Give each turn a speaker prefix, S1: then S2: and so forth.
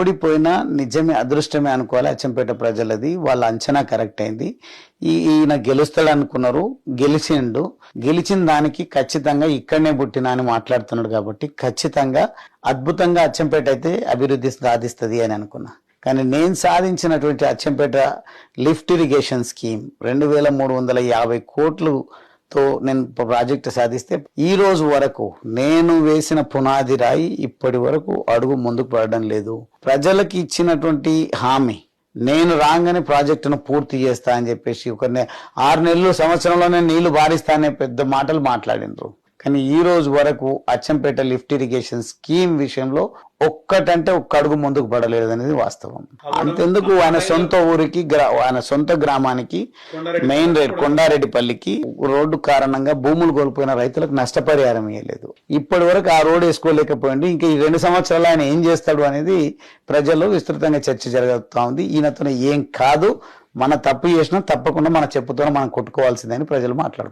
S1: ఓడిపోయినా నిజమే, అదృష్టమే అనుకోవాలి. అచ్చంపేట ప్రజలది, వాళ్ళ అంచనా కరెక్ట్ అయింది. ఈయన గెలుస్తాడు అనుకున్నారు, గెలిచిండు. గెలిచిన దానికి ఖచ్చితంగా ఇక్కడనే పుట్టినా అని మాట్లాడుతున్నాడు కాబట్టి ఖచ్చితంగా అద్భుతంగా అచ్చంపేట అయితే అభివృద్ధి సాధిస్తుంది అని అనుకున్నా. కానీ నేను సాధించినటువంటి అచ్చంపేట లిఫ్ట్ ఇరిగేషన్ స్కీమ్ 2350 కోట్లుతో నేను ప్రాజెక్టు సాధిస్తే ఈ రోజు వరకు నేను వేసిన పునాది రాయి ఇప్పటి వరకు అడుగు ముందుకు పడడం లేదు. ప్రజలకు ఇచ్చినటువంటి హామీ నేను రాగానే ప్రాజెక్టును పూర్తి చేస్తా అని చెప్పేసి 6 నెలలు సంవత్సరంలోనే నీళ్లు బారిస్తా అనే పెద్ద మాటలు మాట్లాడినరు. కానీ ఈ రోజు వరకు అచ్చంపేట లిఫ్ట్ ఇరిగేషన్ స్కీమ్ విషయంలో ఒక్కటంటే ఒక్క అడుగు ముందుకు పడలేదు అనేది వాస్తవం. అంతెందుకు ఆయన సొంత ఊరికి, ఆయన సొంత గ్రామానికి మెయిన్ రోడ్ కొండారెడ్డిపల్లికి రోడ్డు కారణంగా భూములు కోల్పోయిన రైతులకు నష్టపరిహారం ఇవ్వలేదు. ఇప్పటి వరకు ఆ రోడ్డు వేసుకోలేకపోయింది. ఇంకా ఈ 2 సంవత్సరాలు ఆయన ఏం చేస్తాడు అనేది ప్రజల్లో విస్తృతంగా చర్చ జరుగుతూ ఉంది. ఈయనతో ఏం కాదు, మన తప్పు చేసినా తప్పకుండా మన చెప్పుతో మనం కొట్టుకోవాల్సిందని ప్రజలు మాట్లాడుతున్నారు.